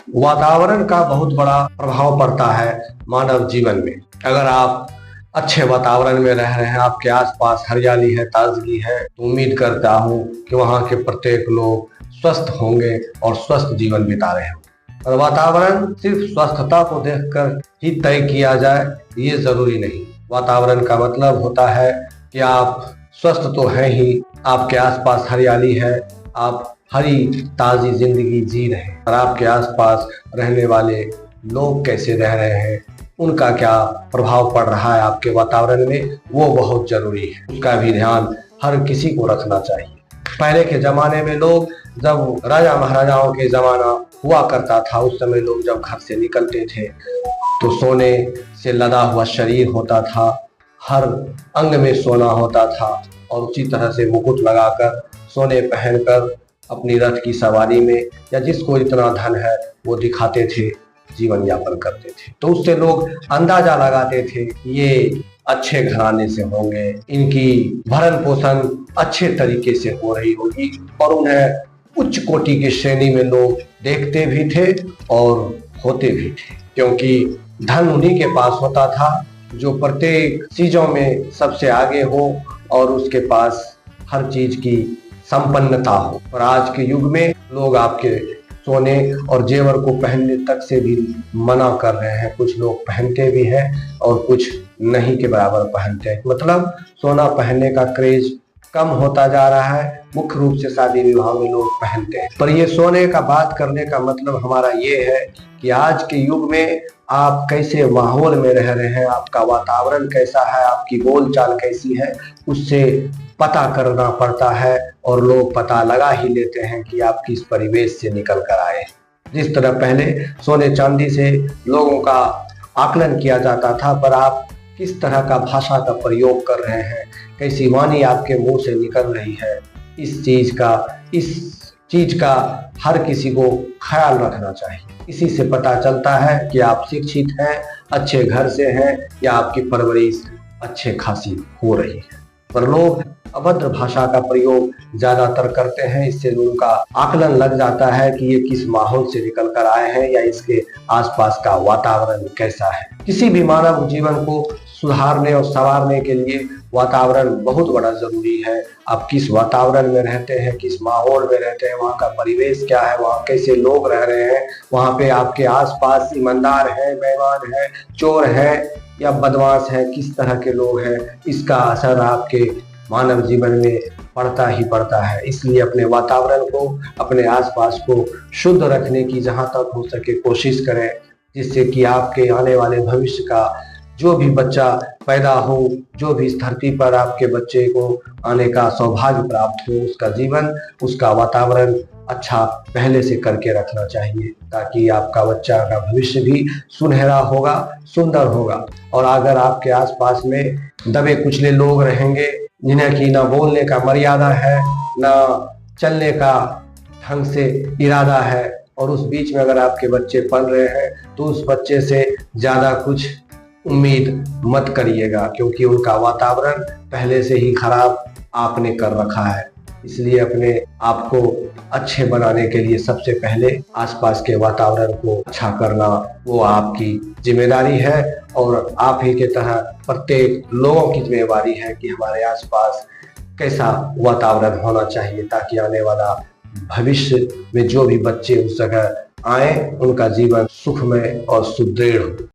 वातावरण का बहुत बड़ा प्रभाव पड़ता है मानव जीवन में। अगर आप अच्छे वातावरण में रह रहे हैं, आपके आसपास हरियाली है, ताजगी है, तो उम्मीद करता हूँ कि वहाँ के प्रत्येक लोग स्वस्थ होंगे और स्वस्थ जीवन बिता रहे होंगे। और वातावरण सिर्फ स्वस्थता को देखकर ही तय किया जाए, ये जरूरी नहीं। वातावरण का मतलब होता है कि आप स्वस्थ तो हैं ही, आपके आसपास हरियाली है, आप हरी ताजी जिंदगी जी रहे हैं, और आपके आसपास रहने वाले लोग कैसे रह रहे हैं, उनका क्या प्रभाव पड़ रहा है आपके वातावरण में, वो बहुत जरूरी है। उसका भी ध्यान हर किसी को रखना चाहिए। पहले के जमाने में लोग, जब राजा महाराजाओं के जमाना हुआ करता था, उस समय लोग जब घर से निकलते थे तो सोने से लदा हुआ शरीर होता था, हर अंग में सोना होता था, और उसी तरह से मुकुट लगाकर, सोने पहनकर अपनी रथ की सवारी में, या जिसको इतना धन है वो दिखाते थे, जीवन यापन करते थे। तो उससे लोग अंदाजा लगाते थे ये अच्छे घराने से होंगे, इनकी भरण पोषण अच्छे तरीके से हो रही होगी, और उन्हें उच्च कोटि की श्रेणी में लोग देखते भी थे और होते भी थे, क्योंकि धन उन्हीं के पास होता था जो प्रत्येक चीजों में सबसे आगे हो और उसके पास हर चीज की संपन्नता हो। और आज के युग में लोग आपके सोने और जेवर को पहनने तक से भी मना कर रहे हैं। कुछ लोग पहनते भी हैं और कुछ नहीं के बराबर पहनते हैं। मतलब सोना पहनने का क्रेज कम होता जा रहा है। मुख्य रूप से शादी विवाह में लोग पहनते हैं। पर ये सोने का बात करने का मतलब हमारा ये है कि आज के युग में आप कैसे माहौल में रह रहे हैं, आपका वातावरण कैसा है, आपकी बोलचाल कैसी है, उससे पता करना पड़ता है, और लोग पता लगा ही लेते हैं कि आप किस परिवेश से निकल कर आए। जिस तरह पहले सोने चांदी से लोगों का आकलन किया जाता था, पर आप किस तरह का भाषा का प्रयोग कर रहे हैं, कैसी वाणी आपके मुंह से निकल रही है, इस चीज का हर किसी को ख्याल रखना चाहिए। इसी से पता चलता है कि आप शिक्षित हैं, अच्छे घर से हैं, या आपकी परवरिश अच्छे खासी हो रही है। पर लोग अभद्र भाषा का प्रयोग ज्यादातर करते हैं। इससे उनका आकलन लग जाता है कि ये किस माहौल से निकल कर आए हैं, या इसके आसपास का वातावरण कैसा है। किसी भी मानव जीवन को सुधारने और संवारने के लिए वातावरण बहुत बड़ा जरूरी है। आप किस वातावरण में रहते हैं, किस माहौल में रहते हैं, वहाँ का परिवेश क्या है, वहाँ कैसे लोग रह रहे हैं, वहाँ पे आपके आसपास ईमानदार है, बेईमान है, चोर है या बदमाश है, किस तरह के लोग हैं, इसका असर आपके मानव जीवन में पड़ता ही पड़ता है। इसलिए अपने वातावरण को, अपने आसपास को शुद्ध रखने की जहाँ तक हो सके कोशिश करें, जिससे कि आपके आने वाले भविष्य का जो भी बच्चा पैदा हो, जो भी इस धरती पर आपके बच्चे को आने का सौभाग्य प्राप्त हो, उसका जीवन, उसका वातावरण अच्छा पहले से करके रखना चाहिए, ताकि आपका बच्चा का भविष्य भी सुनहरा होगा, सुंदर होगा। और अगर आपके आसपास में दबे कुचले लोग रहेंगे, जिन्हें कि ना बोलने का मर्यादा है, ना चलने का ढंग से इरादा है, और उस बीच में अगर आपके बच्चे पल रहे हैं, तो उस बच्चे से ज्यादा कुछ उम्मीद मत करिएगा, क्योंकि उनका वातावरण पहले से ही खराब आपने कर रखा है। इसलिए अपने आप को अच्छे बनाने के लिए सबसे पहले आसपास के वातावरण को अच्छा करना वो आपकी जिम्मेदारी है, और आप ही के तरह प्रत्येक लोगों की जिम्मेदारी है कि हमारे आसपास कैसा वातावरण होना चाहिए, ताकि आने वाला भविष्य में जो भी बच्चे उस जगह आए, उनका जीवन सुखमय और सुदृढ़ हो।